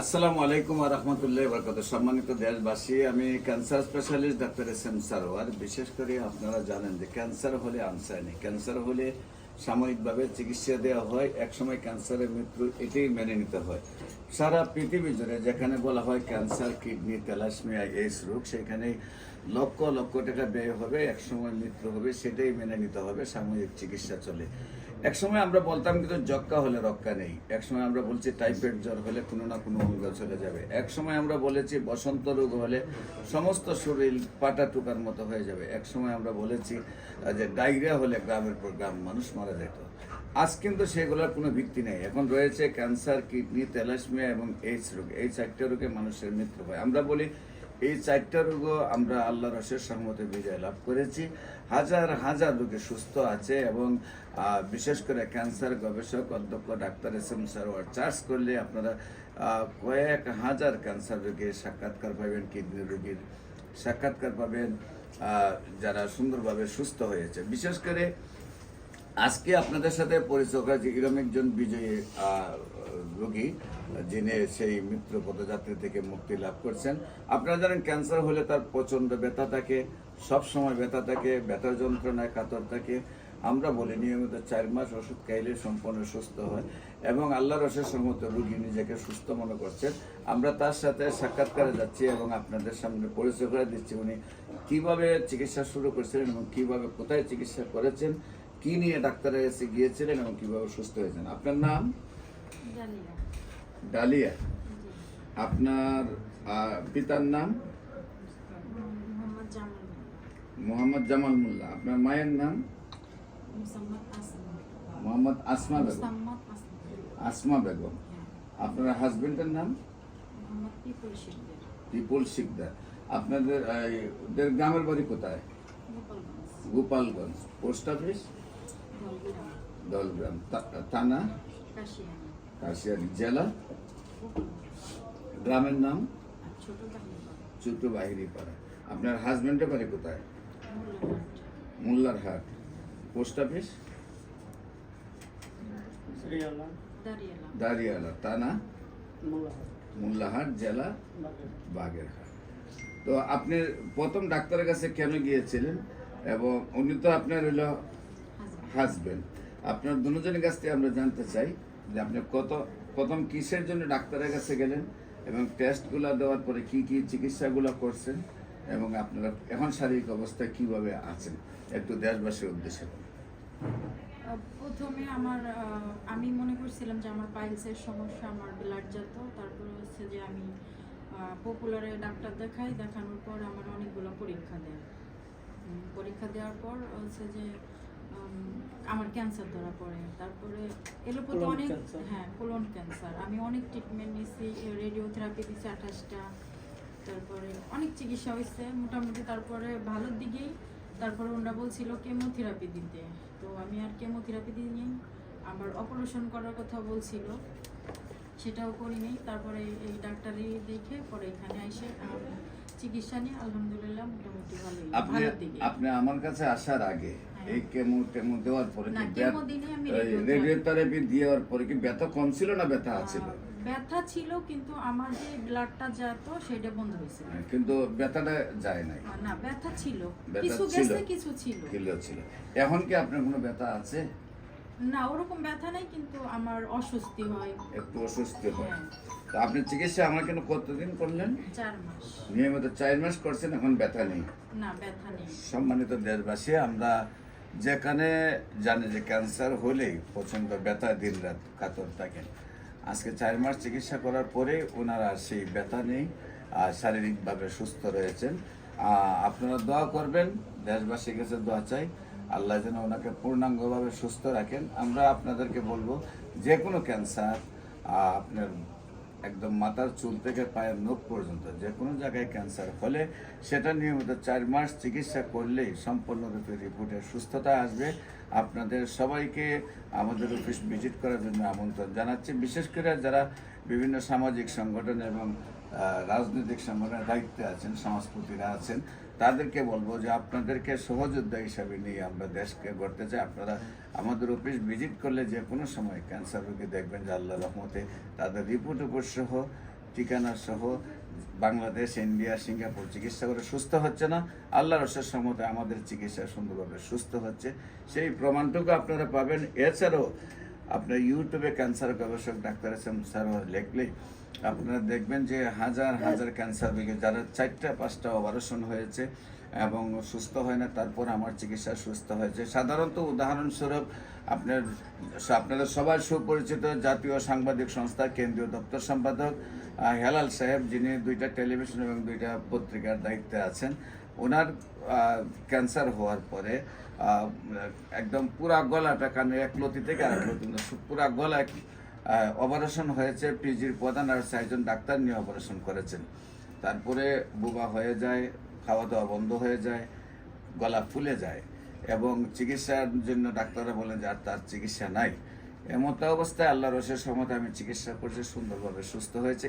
আসসালামু আলাইকুম ওয়া রাহমাতুল্লাহি ওয়া বারাকাতুহু। সম্মানিত দেশবাসী, আমি cancer specialist doctor SM. Sarwar. বিশেষ করে আপনারা জানেন যে ক্যান্সার হলে আনসার নেই। ক্যান্সার হলে সাময়িকভাবে চিকিৎসা দেওয়া হয়, একসময় ক্যান্সারের মৃত্যু এটাই মেনে নিতে হয়। সারা পৃথিবী জুড়ে যেখানে বলা হয় ক্যান্সার, কিডনি, থ্যালাসেমিয়া, এইডস রোগ, সেখানে লক্ষ লক্ষ টাকা ব্যয় হবে, একসময় মৃত্যু হবে, সেটাই মেনে নিতে হবে। সাময়িক চিকিৎসা চলে। একসময় আমরা বলতাম কিন্তু যক্কা হলে রক্ষা নেই। একসময় আমরা বলছি টাইফয়েড জ্বর হলে কোনো না কোনো অঙ্গ চলে যাবে। একসময় আমরা বলেছি বসন্ত রোগ হলে সমস্ত শরীর পাটা টুকার মতো হয়ে যাবে। একসময় আমরা বলেছি যে ডায়রিয়া হলে গ্রামের পর গ্রাম মানুষ মারা যেত। আজ কিন্তু সেগুলোর কোনো ভিত্তি নেই। এখন রয়েছে ক্যান্সার, কিডনি, থ্যালাসেমিয়া এবং এইডস রোগ। এই চারটা রোগে মানুষের মৃত্যু হয়। আমরা বলি এই চারটা রোগও আমরা আল্লাহর অশেষ রহমতে বিজয় লাভ করেছি। হাজার হাজার রোগী সুস্থ আছে এবং বিশেষ করে ক্যান্সার গবেষক অধ্যক্ষ ডাক্তার এস.এম. সারোয়ার চার্জ করলে আপনারা কয়েক হাজার ক্যান্সার রোগীর সাক্ষাৎকার পাবেন, কিডনি রোগীর সাক্ষাৎকার পাবেন যারা সুন্দরভাবে সুস্থ হয়েছে। বিশেষ করে আজকে আপনাদের সাথে পরিচয় করা যে এরকম একজন বিজয়ী রোগী, যিনি সেই মৃত্যু পদযাত্রী থেকে মুক্তি লাভ করছেন। আপনারা জানেন ক্যান্সার হলে তার প্রচণ্ড ব্যথা থাকে, সবসময় ব্যথা থাকে, ব্যথার যন্ত্রণায় কাতর থাকে। আমরা বলি নিয়মিত 4 মাস ওষুধ খাইলে সম্পূর্ণ সুস্থ হয় এবং আল্লাহর অশেষ রহমতে রোগী নিজেকে সুস্থ মনে করছেন। আমরা তার সাথে সাক্ষাৎকারে যাচ্ছি এবং আপনাদের সামনে পরিচয় করে দিচ্ছি উনি কীভাবে চিকিৎসা শুরু করেছিলেন এবং কীভাবে কোথায় চিকিৎসা করেছেন, কি নিয়ে ডাক্তারের কাছে গিয়েছিলেন এবং কিভাবে সুস্থ হয়েছেন। আপনার নাম? ডালিয়া। আপনার পিতার নাম? মোহাম্মদ জামাল মোল্লা। আপনার মায়ের নাম? মোহাম্মদ আসমা বেগম। আসমা বেগম। আপনার হাজবেন্ডের নাম? পিপুল শিকদার। আপনাদের গ্রামের বাড়ি কোথায়? গোপালগঞ্জ। Post office? দলগ্রাম। থানা? কাশিয়ানী। জেলা? গ্রামের নাম? ছোট বাহিনী পাড়া। আপনার হাজবেন্ডের বাড়ি কোথায়? মোল্লারহাট। Post office? দাঁড়িয়ালা। থানা? মোল্লারহাট। জেলা? বাগেরহাট। তো আপনি প্রথম ডাক্তারের কাছে কেন গিয়েছিলেন এবং উনি তো আপনার হলো হাজবেন্ড, আপনার দুজনের কাছ থেকে আমরা জানতে চাই যে আপনি প্রথম কিসের জন্য ডাক্তারের কাছে গেলেন এবং টেস্টগুলো দেওয়ার পরে কি কি চিকিৎসাগুলো করছেন এবং আপনারা এখন শারীরিক অবস্থায় কিভাবে আছেন, একটু দেশবাসীর উদ্দেশ্যে। প্রথমে আমি মনে করছিলাম যে আমার পাইলসের সমস্যা, আমার ব্লাড যেত। তারপরে হচ্ছে যে আমি পপুলারে ডাক্তার দেখানোর পর আমার অনেকগুলো পরীক্ষা দেওয়ার পর হচ্ছে যে আমার ক্যান্সার ধরা পড়ে। তারপরে এলোপাতি অনেক, কোলন ক্যান্সার। আমি অনেক ট্রিটমেন্ট নিয়েছি, রেডিওথেরাপি দিয়েছি 28টা, তারপরে অনেক চিকিৎসা হয়েছে মোটামুটি। তারপরে ভালোর দিকেই তারপরে ওনারা বলছিল কেমোথেরাপি দিতে, তো আমি আর কেমোথেরাপি দিইনি। আবার অপারেশন করার কথা বলছিল, সেটাও করিনি। তারপরে এই ডাক্তারই দেখে পরে এখানে এসে চিকিৎসা নিয়ে আলহামদুলিল্লাহ মোটামুটি ভালোর দিকে। আপনি আমার কাছে আসার আগে এই কেমো দেওয়ার পরে রেডিওথেরাপি দেওয়ার পরে কি ব্যথা কম ছিল না ব্যথা ছিল? ব্যথা ছিল, কিন্তু আমার যে ব্লাডটা যেত সেটা বন্ধ হয়েছিল, কিন্তু ব্যথাটা যায় নাই। না, ব্যথা ছিল, কিছু গেছে, কিছু ছিল। এখন কি আপনার কোনো ব্যথা আছে? না, ওরকম ব্যথা নাই, কিন্তু আমার অস্বস্তি হয়, একটু অস্বস্তি হয়। তো আপনি চিকিৎসা আমার কেন কতদিন করলেন? 4 মাস। নিয়মিত 4 মাস করছেন, এখন ব্যথা নেই? না, ব্যথা নেই। সম্মানিত দেশবাসী, আমরা যেখানে জানি যে ক্যান্সার হলেই প্রচণ্ড ব্যথা, দিন রাত কাতর থাকেন, আজকে 4 মাস চিকিৎসা করার পরে ওনারা সেই ব্যথা নেই, শারীরিকভাবে সুস্থ রয়েছেন। আপনারা দোয়া করবেন, দেশবাসীর কাছে দোয়া চাই, আল্লাহ যেন ওনাকে পূর্ণাঙ্গভাবে সুস্থ রাখেন। আমরা আপনাদেরকে বলবো যে কোনো ক্যান্সার, আপনার একদম মাথার চুল থেকে পায়ের নখ পর্যন্ত যে কোনো জায়গায় ক্যান্সার হলে সেটা নিয়মিত 4 মাস চিকিৎসা করলেই সম্পূর্ণরূপে রিপোর্টে সুস্থতা আসবে। আপনাদের সবাইকে আমাদের অফিস ভিজিট করার জন্য আমন্ত্রণ জানাচ্ছি। বিশেষ করে যারা বিভিন্ন সামাজিক সংগঠন এবং রাজনৈতিক সংগঠনের দায়িত্বে আছেন, সমাজপতিরা আছেন, তাদেরকে বলবো যে আপনাদেরকে সহযোদ্ধা হিসাবে নিয়ে আমরা দেশকে গড়তে চাই। আপনারা আমাদের অফিস ভিজিট করলে যে কোনো সময় ক্যান্সার রোগী দেখবেন যে আল্লাহর রহমতে তাদের রিপোর্ট উপর সহ ঠিকানা সহ বাংলাদেশ, ইন্ডিয়া, সিঙ্গাপুর চিকিৎসা করে সুস্থ হচ্ছে না। আল্লাহর অশেষ রহমতে আমাদের চিকিৎসা সুন্দরভাবে সুস্থ হচ্ছে, সেই প্রমাণটুকু আপনারা পাবেন। এছাড়াও আপনার ইউটিউবে ক্যান্সার গবেষক ডাক্তার এসএম সারোয়ার লিখলে আপনারা দেখবেন যে হাজার হাজার ক্যান্সার রোগী যারা 4টা 5টা অপারেশন হয়েছে এবং সুস্থ হয় না, তারপর আমার চিকিৎসা সুস্থ হয়েছে। সাধারণত উদাহরণস্বরূপ আপনারা সবাই সুপরিচিত জাতীয় সাংবাদিক সংস্থা কেন্দ্রীয় দপ্তর সম্পাদক হেলাল সাহেব, যিনি 2টা টেলিভিশন এবং 2টা পত্রিকার দায়িত্বে আছেন, ওনার ক্যান্সার হওয়ার পরে একদম পুরা গলাটা, কানে এক লতি থেকে আরেক লতি পুরা গলা অপারেশন হয়েছে। পিজির প্রধান আর 4জন ডাক্তার নিয়ে অপারেশন করেছেন। তারপরে বুবা হয়ে যায়, খাওয়া দাওয়া বন্ধ হয়ে যায়, গলা ফুলে যায় এবং চিকিৎসার জন্য ডাক্তাররা বলেন যে আর তার চিকিৎসা নাই। এমত অবস্থায় আল্লাহর অশেষ রহমতে আমি চিকিৎসা করছি, সুন্দরভাবে সুস্থ হয়েছে।